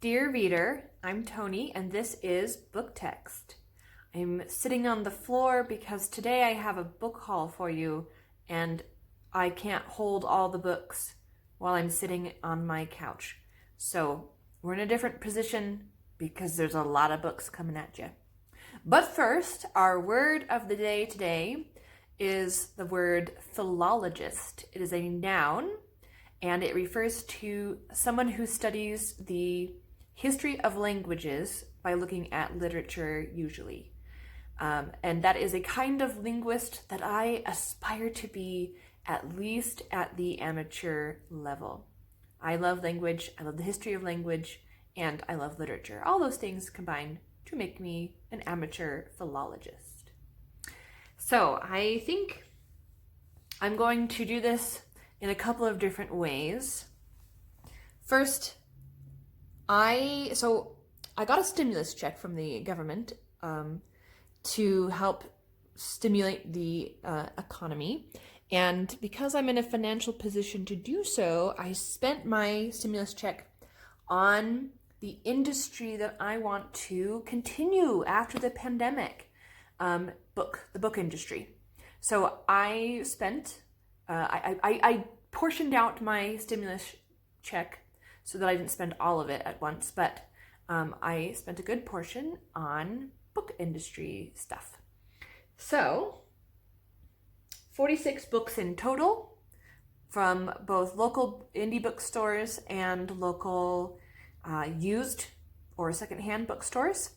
Dear reader, I'm Tony and this is Book Text. I'm sitting on the floor because today I have a book haul for you and I can't hold all the books while I'm sitting on my couch. So we're in a different position because there's a lot of books coming at you. But first, our word of the day today is the word philologist. It is a noun and it refers to someone who studies the history of languages by looking at literature usually. And that is a kind of linguist that I aspire to be at least at the amateur level. I love language, I love the history of language, and I love literature. All those things combine to make me an amateur philologist. So I think I'm going to do this in a couple of different ways. First, I got a stimulus check from the government to help stimulate the economy. And because I'm in a financial position to do so, I spent my stimulus check on the industry that I want to continue after the pandemic, the book industry. So I spent, I portioned out my stimulus check so that I didn't spend all of it at once, but I spent a good portion on book industry stuff. So 46 books in total from both local indie bookstores and local used or secondhand bookstores.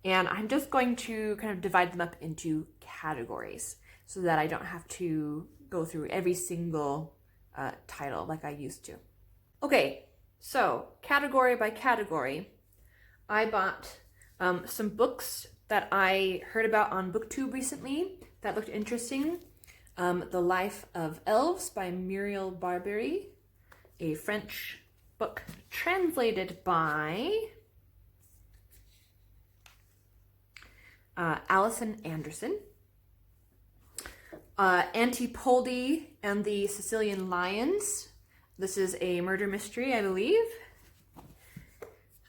And I'm just going to kind of divide them up into categories so that I don't have to go through every single title like I used to. Okay, so category by category, I bought some books that I heard about on BookTube recently that looked interesting. The Life of Elves by Muriel Barbery, a French book translated by Allison Anderson. Antipoldi and the Sicilian Lions. This is a murder mystery, I believe.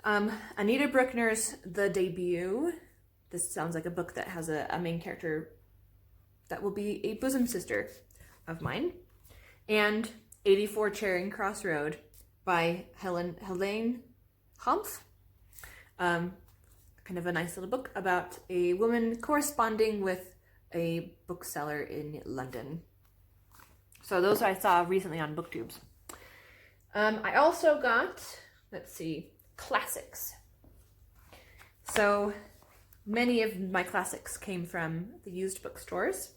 Anita Bruckner's The Debut. This sounds like a book that has a main character that will be a bosom sister of mine. And 84 Charing Cross Road by Helene Humph. Kind of a nice little book about a woman corresponding with a bookseller in London. So those I saw recently on BookTubes. I also got, let's see, classics. So many of my classics came from the used bookstores.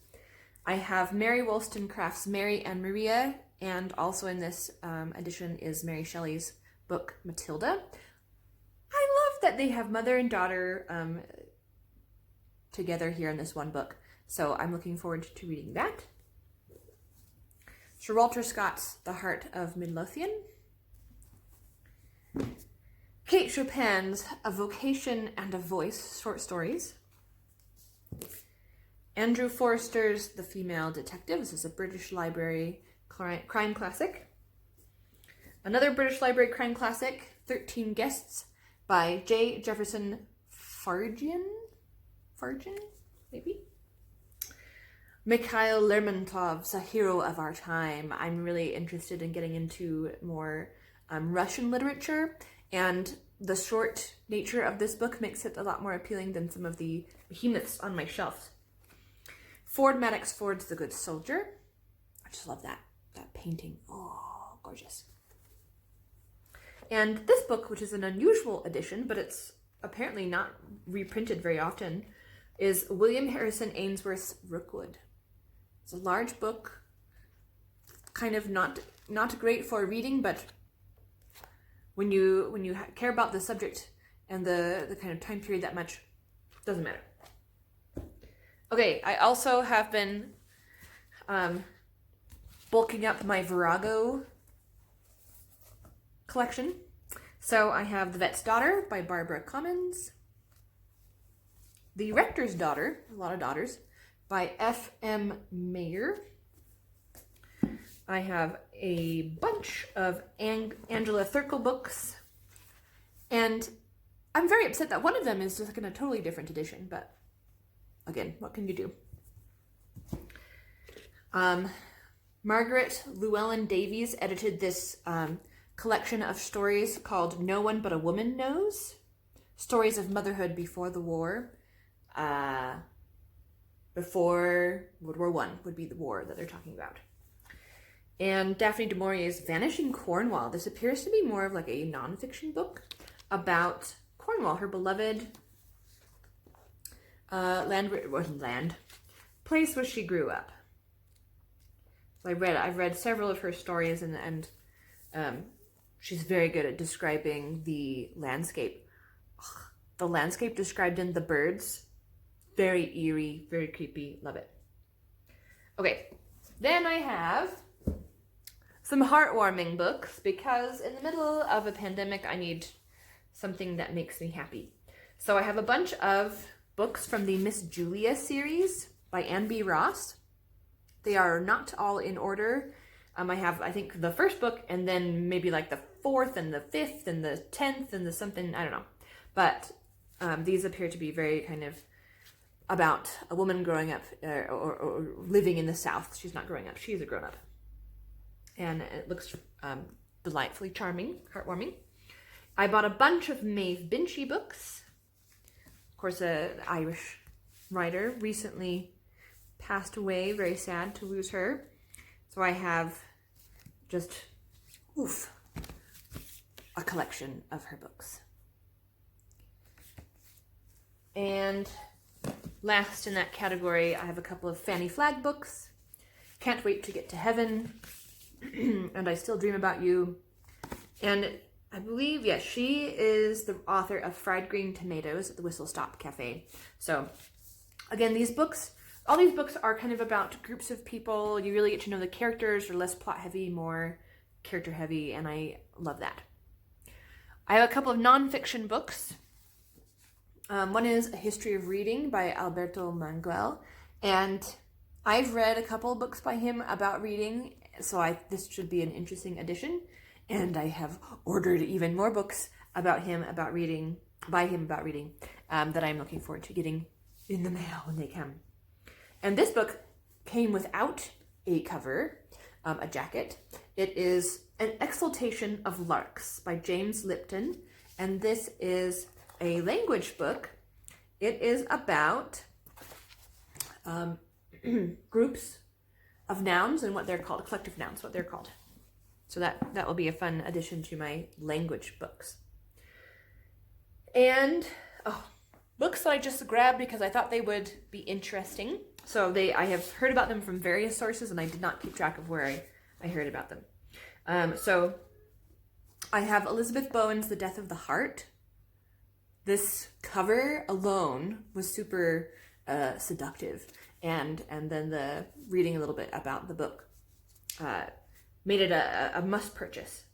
I have Mary Wollstonecraft's Mary and Maria, and also in this edition is Mary Shelley's book Matilda. I love that they have mother and daughter together here in this one book, so I'm looking forward to reading that. Sir Walter Scott's The Heart of Midlothian. Kate Chopin's A Vocation and a Voice short stories. Andrew Forster's The Female Detective. This is a British Library crime classic. Another British Library crime classic, 13 Guests by J. Jefferson Farjan, maybe? Mikhail Lermontov's A Hero of Our Time. I'm really interested in getting into more Russian literature, and the short nature of this book makes it a lot more appealing than some of the behemoths on my shelf. Ford Madox Ford's The Good Soldier. I just love that painting. Oh, gorgeous. And this book, which is an unusual edition, but it's apparently not reprinted very often, is William Harrison Ainsworth's Rookwood. It's a large book, kind of not great for reading, but when you care about the subject and the kind of time period that much, doesn't matter. Okay, I also have been bulking up my Virago collection. So I have The Vet's Daughter by Barbara Commons. The Rector's Daughter, a lot of daughters, by F.M. Mayer. I have a bunch of Angela Thirkle books And I'm very upset that one of them is just like in a totally different edition, but again, what can you do? Margaret Llewellyn Davies edited this collection of stories called No One But a Woman Knows, Stories of Motherhood Before the War. Before World War I would be the war that they're talking about. And Daphne du Maurier's Vanishing Cornwall. This appears to be more of like a nonfiction book about Cornwall, her beloved place where she grew up. So I've read several of her stories, and she's very good at describing the landscape. The landscape described in The Birds, very eerie, very creepy, love it. Okay, then I have some heartwarming books, because in the middle of a pandemic, I need something that makes me happy. So I have a bunch of books from the Miss Julia series by Anne B. Ross. They are not all in order. I have, I think, the first book, and then maybe like the 4th and the 5th and the 10th and the something, I don't know. But these appear to be very kind of about a woman growing up or living in the South. She's not growing up, she's a grown-up. And it looks delightfully charming, heartwarming. I bought a bunch of Maeve Binchy books. Of course, an Irish writer recently passed away, very sad to lose her. So I have just, a collection of her books. And last in that category, I have a couple of Fanny Flagg books. Can't Wait to Get to Heaven, and I Still Dream About You. And I believe, yes, she is the author of Fried Green Tomatoes at the Whistle Stop Cafe. So again, all these books are kind of about groups of people. You really get to know the characters. They're less plot heavy, more character heavy, and I love that. I have a couple of nonfiction books. One is A History of Reading by Alberto Manguel, and I've read a couple of books by him about reading, so this should be an interesting addition. And I have ordered even more books by him about reading, that I'm looking forward to getting in the mail when they come. And this book came without a cover, a jacket. It is An Exaltation of Larks by James Lipton, and this is a language book. It is about groups of nouns and what they're called, collective nouns, what they're called. So that will be a fun addition to my language books. And books that I just grabbed because I thought they would be interesting. So I have heard about them from various sources, and I did not keep track of where I heard about them. So I have Elizabeth Bowen's The Death of the Heart. This cover alone was super seductive, and then the reading a little bit about the book made it a must purchase.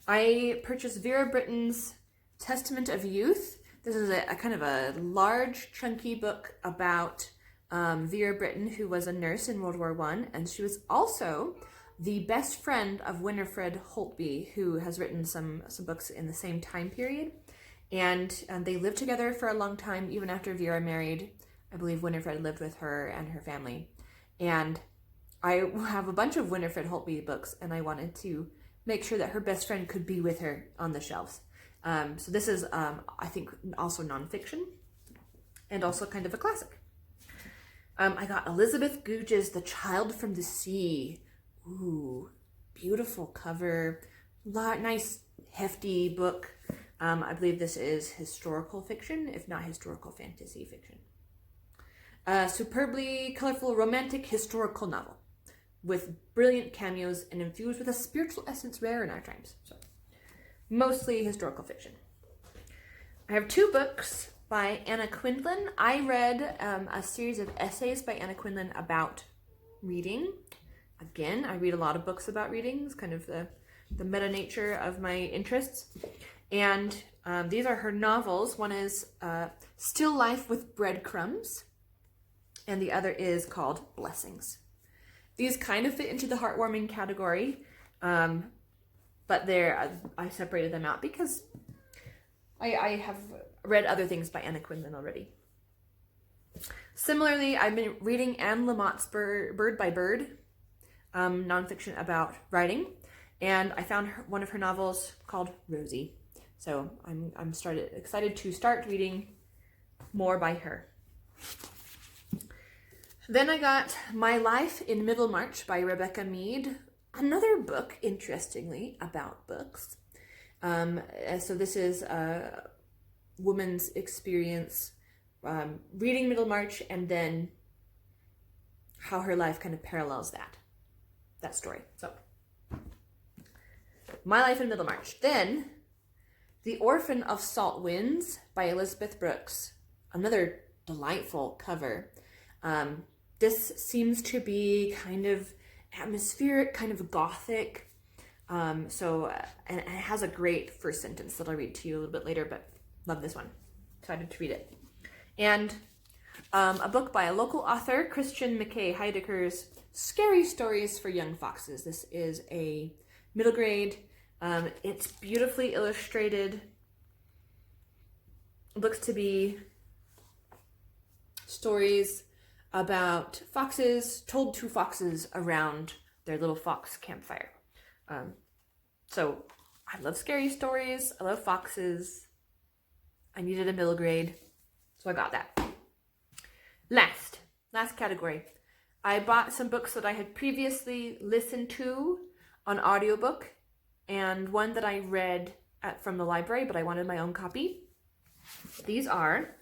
I purchased Vera Britton's Testament of Youth. This is a kind of a large, chunky book about Vera Britton, who was a nurse in World War I, and she was also the best friend of Winifred Holtby, who has written some books in the same time period. And they lived together for a long time, even after Vera married. I believe Winifred lived with her and her family. And I have a bunch of Winifred Holtby books, and I wanted to make sure that her best friend could be with her on the shelves. So this is, I think, also nonfiction, and also kind of a classic. I got Elizabeth Googe's The Child from the Sea. Ooh, beautiful cover, nice hefty book. I believe this is historical fiction, if not historical fantasy fiction. Superbly colorful romantic historical novel with brilliant cameos and infused with a spiritual essence rare in our times. So, mostly historical fiction. I have 2 books by Anna Quindlen. I read a series of essays by Anna Quindlen about reading. Again, I read a lot of books about reading. It's kind of the meta nature of my interests. And these are her novels. One is Still Life with Breadcrumbs, and the other is called Blessings. These kind of fit into the heartwarming category, but I separated them out because I have read other things by Anna Quindlen already. Similarly, I've been reading Anne Lamott's Bird by Bird, nonfiction about writing, and I found one of her novels called Rosie. So I'm excited to start reading more by her. Then I got My Life in Middlemarch by Rebecca Mead, another book, interestingly, about books. So this is a woman's experience reading Middlemarch, and then how her life kind of parallels that story. So, My Life in Middlemarch. Then, The Orphan of Salt Winds by Elizabeth Brooks. Another delightful cover. This seems to be kind of atmospheric, kind of gothic. And it has a great first sentence that I'll read to you a little bit later, but love this one. Excited to read it. And a book by a local author, Christian McKay Heideker's Scary Stories for Young Foxes. This is a middle grade. It's beautifully illustrated. It looks to be stories about foxes told to foxes around their little fox campfire. So I love scary stories. I love foxes. I needed a middle grade, so I got that. Last category. I bought some books that I had previously listened to on audiobook, and one that I read from the library, but I wanted my own copy. These are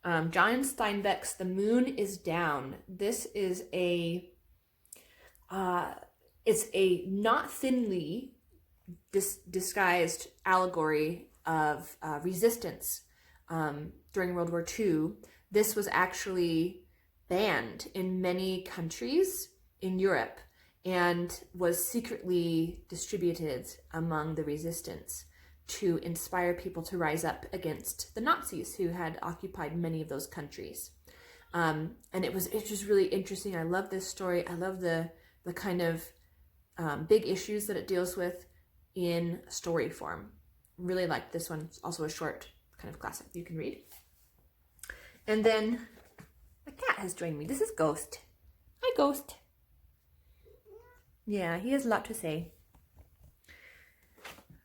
John Steinbeck's The Moon is Down. This is it's a not thinly disguised allegory of resistance during World War II. This was actually banned in many countries in Europe and was secretly distributed among the resistance to inspire people to rise up against the Nazis who had occupied many of those countries. And it was just really interesting. I love this story. I love the kind of big issues that it deals with in story form. Really like this one. It's also a short kind of classic you can read. And then the cat has joined me. This is Ghost. Hi, Ghost. Yeah, he has a lot to say.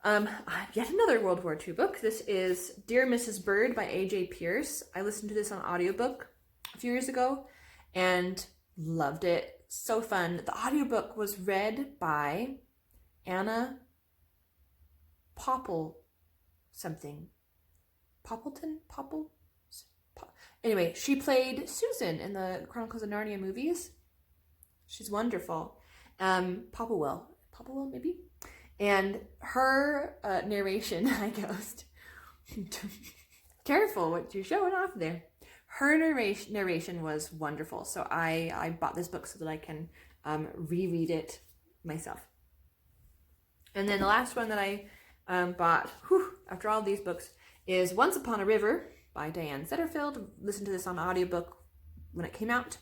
Yet another World War II book. This is Dear Mrs. Bird by A.J. Pierce. I listened to this on audiobook a few years ago and loved it. So fun. The audiobook was read by Anna Popple something. Poppleton? Anyway, she played Susan in the Chronicles of Narnia movies. She's wonderful. Popplewell maybe? And her narration, hi Ghost. Careful what you're showing off there. Her narration was wonderful. So I bought this book so that I can reread it myself. And then the last one that I bought, after all these books, is Once Upon a River by Diane Setterfield. Listened to this on audiobook when it came out.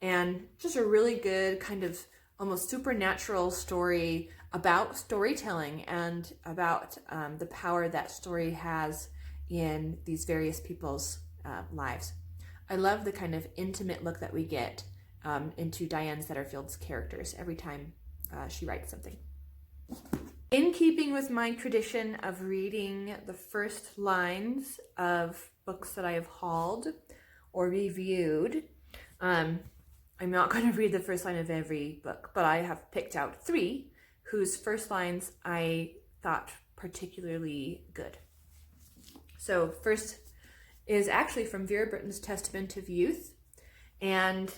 And just a really good kind of almost supernatural story about storytelling and about the power that story has in these various people's lives. I love the kind of intimate look that we get into Diane Setterfield's characters every time she writes something. In keeping with my tradition of reading the first lines of books that I have hauled or reviewed, I'm not going to read the first line of every book, but I have picked out 3 whose first lines I thought particularly good. So first is actually from Vera Britton's Testament of Youth, and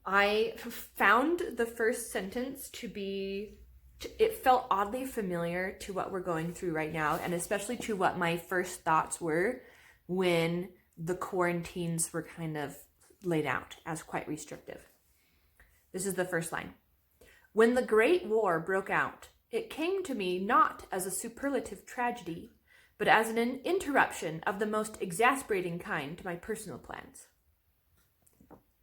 I found the first sentence to be, it felt oddly familiar to what we're going through right now, and especially to what my first thoughts were when the quarantines were kind of laid out as quite restrictive. This is the first line. When the Great War broke out, it came to me not as a superlative tragedy, but as an interruption of the most exasperating kind to my personal plans.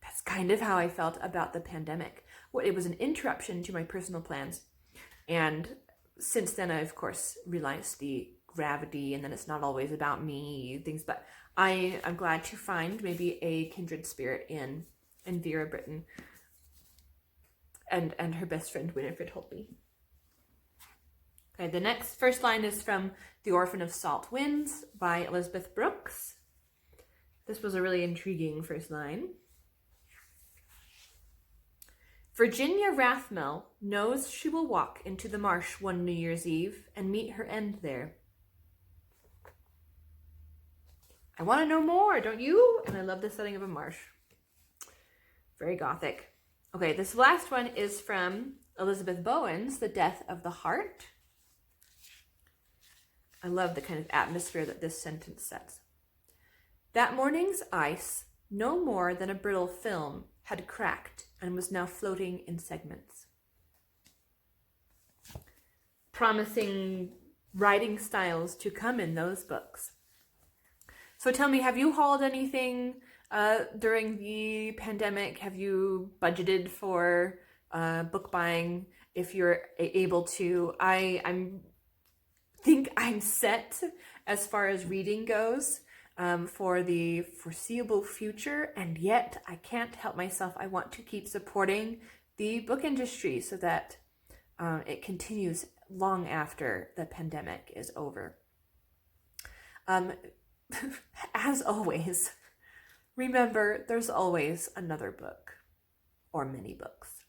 That's kind of how I felt about the pandemic. Well, it was an interruption to my personal plans. And since then, I, of course, realized the gravity, and then it's not always about me, things. But I'm glad to find maybe a kindred spirit in Vera Britton and her best friend Winifred Holtby. Okay, the next first line is from The Orphan of Salt Winds by Elizabeth Brooks. This was a really intriguing first line. Virginia Rathmell knows she will walk into the marsh one New Year's Eve and meet her end there. I want to know more, don't you? And I love the setting of a marsh. Very gothic. Okay, this last one is from Elizabeth Bowen's The Death of the Heart. I love the kind of atmosphere that this sentence sets. That morning's ice, no more than a brittle film, had cracked and was now floating in segments. Promising writing styles to come in those books. So tell me, have you hauled anything during the pandemic? Have you budgeted for book buying if you're able to? I think I'm set as far as reading goes for the foreseeable future, and yet I can't help myself. I want to keep supporting the book industry so that it continues long after the pandemic is over. As always, remember there's always another book or many books.